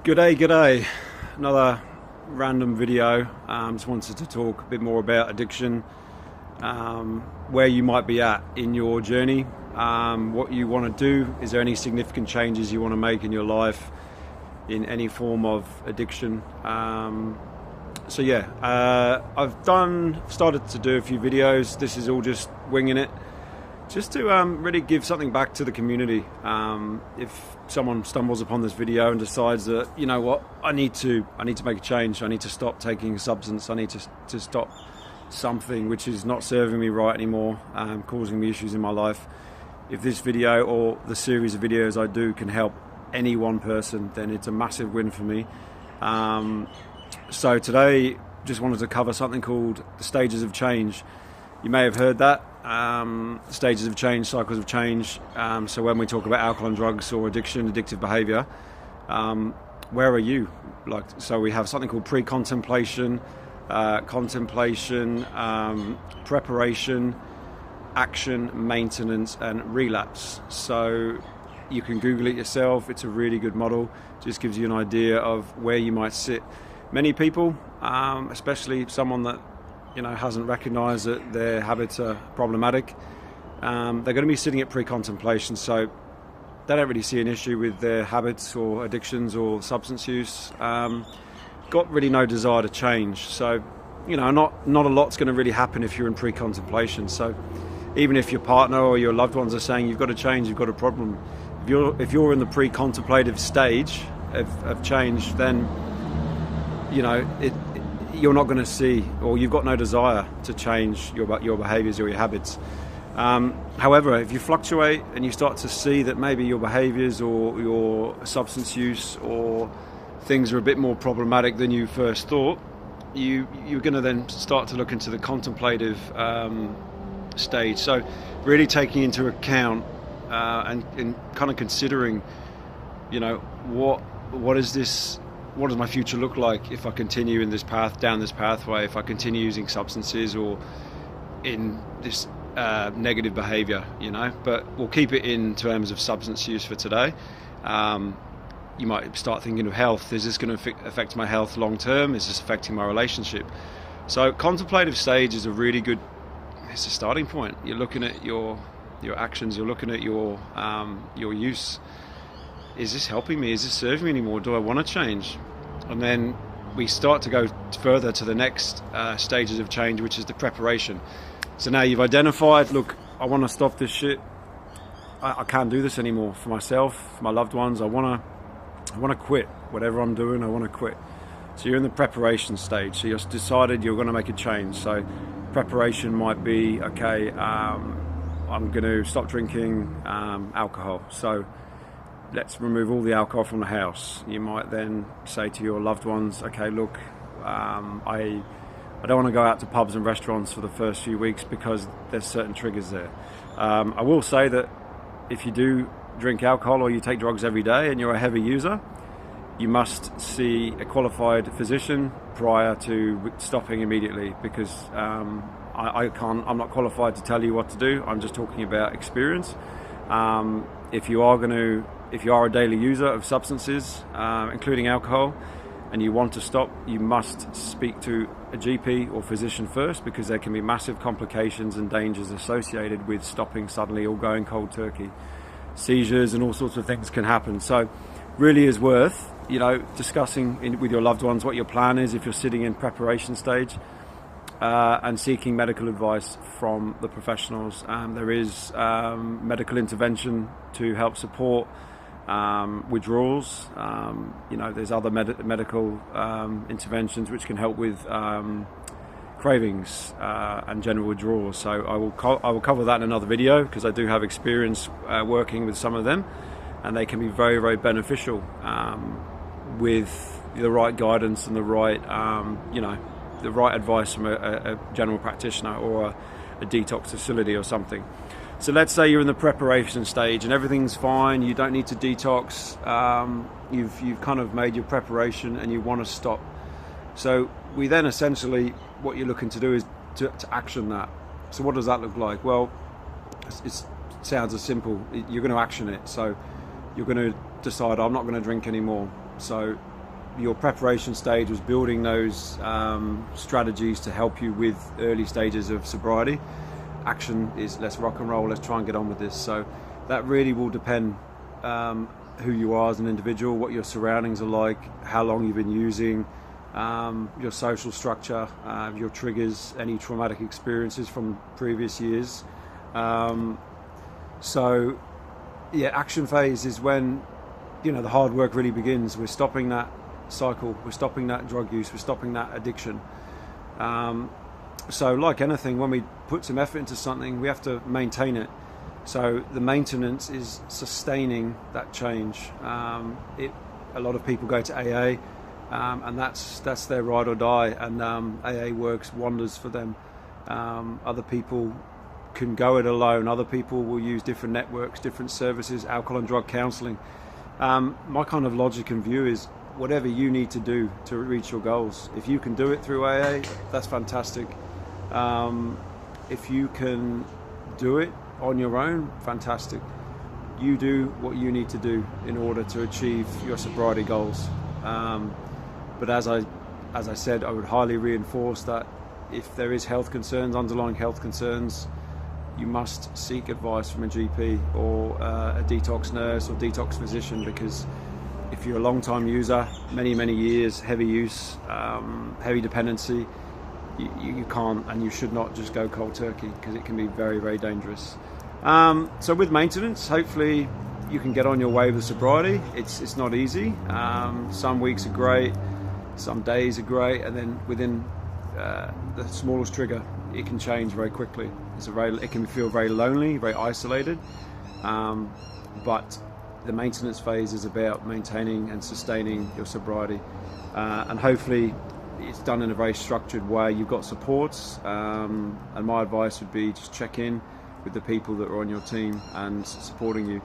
G'day. Another random video. Just wanted to talk a bit more about addiction, where you might be at in your journey, what you want to do. Is there any significant changes you want to make in your life in any form of addiction? I've started to do a few videos. This is all just winging it, just to really give something back to the community. If someone stumbles upon this video and decides that, you know what, I need to make a change, I need to stop taking a substance, I need to stop something which is not serving me right anymore, causing me issues in my life. If this video or the series of videos I do can help any one person, then it's a massive win for me. So today, just wanted to cover something called the stages of change. You may have heard that. Stages of change, cycles of change. So when we talk about alcohol and drugs or addiction, addictive behavior, where are you? So we have something called pre-contemplation, contemplation, preparation, action, maintenance, and relapse. So you can Google it yourself. It's a really good model. Just gives you an idea of where you might sit. Many people, especially someone that hasn't recognised that their habits are problematic, they're going to be sitting at pre-contemplation, so they don't really see an issue with their habits or addictions or substance use. Got really no desire to change, so not a lot's going to really happen if you're in pre-contemplation. So even if your partner or your loved ones are saying you've got to change, you've got a problem, if you're in the pre-contemplative stage of change, then you're not going to see, or you've got no desire to change your behaviours or your habits. However, if you fluctuate and you start to see that maybe your behaviours or your substance use or things are a bit more problematic than you first thought, you're going to then start to look into the contemplative stage. So really taking into account and kind of considering, what is this? What does my future look like if I continue in this path, down this pathway, if I continue using substances or in this negative behaviour, But we'll keep it in terms of substance use for today. You might start thinking of health. Is this going to affect my health long term? Is this affecting my relationship? So contemplative stage is it's a starting point. You're looking at your actions, you're looking at your use. Is this helping me? Is this serving me anymore? Do I want to change? And then we start to go further to the next stages of change, which is the preparation. So now you've identified, look, I want to stop this shit. I can't do this anymore for myself, for my loved ones. I want to quit. Whatever I'm doing, I want to quit. So you're in the preparation stage. So you've decided you're going to make a change. So preparation might be, okay, I'm going to stop drinking alcohol. So let's remove all the alcohol from the house. You might then say to your loved ones, okay, look, I don't want to go out to pubs and restaurants for the first few weeks because there's certain triggers there. I will say that if you do drink alcohol or you take drugs every day and you're a heavy user, you must see a qualified physician prior to stopping immediately, because I'm not qualified to tell you what to do. I'm just talking about experience. If you are a daily user of substances, including alcohol, and you want to stop, you must speak to a GP or physician first, because there can be massive complications and dangers associated with stopping suddenly or going cold turkey. Seizures and all sorts of things can happen. So really is worth, discussing with your loved ones what your plan is if you're sitting in preparation stage, and seeking medical advice from the professionals. There is medical intervention to help support withdrawals. There's other medical interventions which can help with cravings and general withdrawals. So I will cover that in another video, because I do have experience working with some of them, and they can be very, very beneficial with the right guidance and the right the right advice from a general practitioner or a detox facility or something. So let's say you're in the preparation stage and everything's fine, you don't need to detox, you've kind of made your preparation and you want to stop. So we then essentially, what you're looking to do is to action that. So what does that look like? Well, it sounds as simple. You're going to action it. So you're going to decide, I'm not going to drink anymore. So your preparation stage was building those strategies to help you with early stages of sobriety. Action is let's rock and roll, let's try and get on with this. So that really will depend who you are as an individual, what your surroundings are like, how long you've been using, your social structure, your triggers, any traumatic experiences from previous years. So yeah, action phase is when, you know, the hard work really begins. We're stopping that cycle, we're stopping that drug use, we're stopping that addiction. So like anything, when we put some effort into something, we have to maintain it. So the maintenance is sustaining that change. A lot of people go to AA, and that's their ride or die, and AA works wonders for them. Other people can go it alone. Other people will use different networks, different services, alcohol and drug counselling. My kind of logic and view is whatever you need to do to reach your goals. If you can do it through AA, that's fantastic. If you can do it on your own, fantastic. You do what you need to do in order to achieve your sobriety goals. But as I said, I would highly reinforce that if there is health concerns, underlying health concerns, you must seek advice from a GP or a detox nurse or detox physician, because if you're a long-time user, many years, heavy use, heavy dependency, you can't and you should not just go cold turkey, because it can be very dangerous. So with maintenance, hopefully you can get on your way with sobriety. It's not easy. Some weeks are great, some days are great, and then within the smallest trigger, it can change very quickly. It can feel very lonely, very isolated, but the maintenance phase is about maintaining and sustaining your sobriety, and hopefully it's done in a very structured way. You've got supports, and my advice would be just check in with the people that are on your team and supporting you.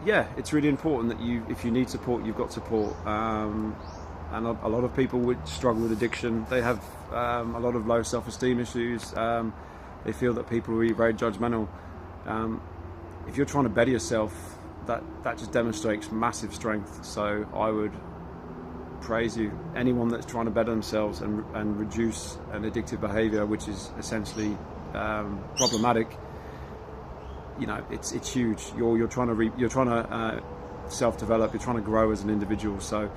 Yeah, it's really important that if you need support, you've got support. And a lot of people would struggle with addiction. They have a lot of low self-esteem issues. They feel that people are very judgmental. If you're trying to better yourself, that just demonstrates massive strength. So I would praise you. Anyone that's trying to better themselves and reduce an addictive behavior, which is essentially problematic, you know, it's huge. You're trying to self-develop. You're trying to grow as an individual. So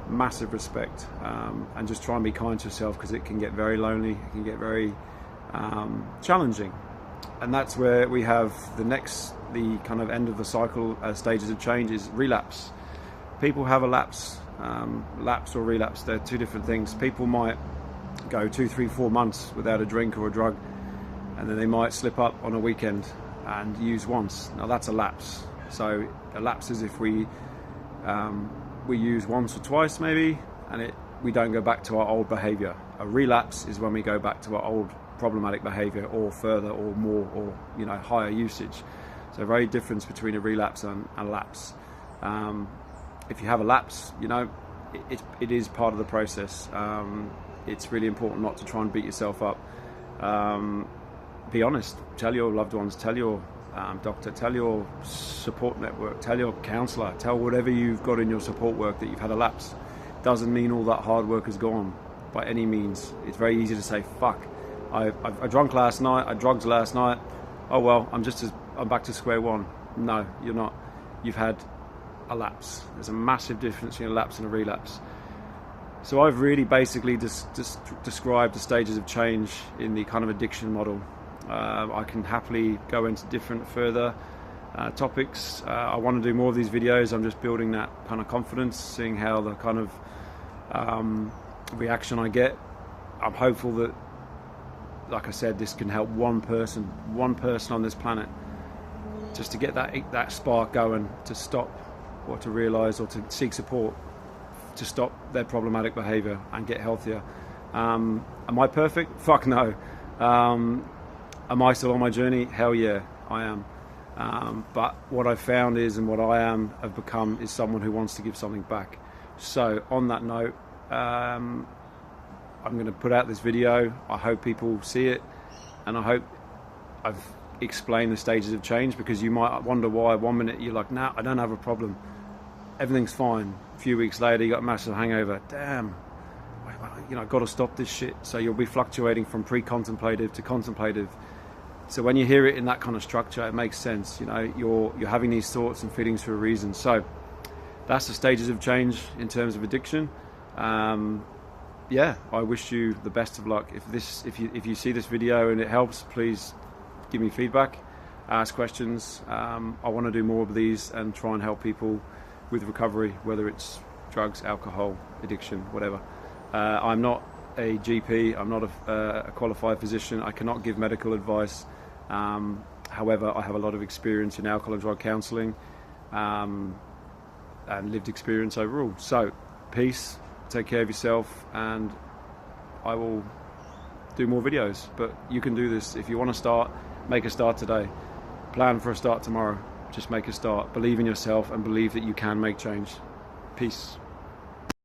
massive respect, and just try and be kind to yourself, because it can get very lonely. It can get very challenging, and that's where we have the kind of end of the cycle stages of change is relapse. People have a lapse. Lapse or relapse, they're two different things. People might go 2, 3, 4 months without a drink or a drug, and then they might slip up on a weekend and use once. Now that's a lapse. So a lapse is if we use once or twice maybe, and we don't go back to our old behavior. A relapse is when we go back to our old problematic behavior, or further, or more, or, you know, higher usage. So very difference between a relapse and a lapse. If you have a lapse, you know, it is part of the process. It's really important not to try and beat yourself up. Be honest. Tell your loved ones, tell your doctor, tell your support network, tell your counsellor, tell whatever you've got in your support work that you've had a lapse. Doesn't mean all that hard work is gone by any means. It's very easy to say, fuck, I drunk last night, I drugged last night, oh well, I'm back to square one. No, you're not. You've had a lapse. There's a massive difference between a lapse and a relapse. So I've really basically described the stages of change in the kind of addiction model. I can happily go into different further topics. I want to do more of these videos. I'm just building that kind of confidence, seeing how the kind of reaction I get. I'm hopeful that, like I said, this can help one person on this planet, just to get that spark going, to stop or to realise or to seek support to stop their problematic behaviour and get healthier. Am I perfect? Fuck no. Am I still on my journey? Hell yeah, I am. But what I've found is, and what have become, is someone who wants to give something back. So on that note, I'm going to put out this video. I hope people see it, and I hope I've explained the stages of change, because you might wonder why 1 minute you're like, nah, I don't have a problem. everything's fine. A few weeks later, you got a massive hangover. Damn, I've got to stop this shit. So you'll be fluctuating from pre-contemplative to contemplative. So when you hear it in that kind of structure, it makes sense. You're having these thoughts and feelings for a reason. So that's the stages of change in terms of addiction. Yeah, I wish you the best of luck. If you see this video and it helps, please give me feedback, ask questions. I want to do more of these and try and help people with recovery, whether it's drugs, alcohol, addiction, whatever. I'm not a GP. I'm not a qualified physician. I cannot give medical advice. However, I have a lot of experience in alcohol and drug counselling and lived experience overall. So, peace. Take care of yourself, and I will do more videos. But you can do this. If you want to start, make a start today. Plan for a start tomorrow. Just make a start. Believe in yourself and believe that you can make change. Peace.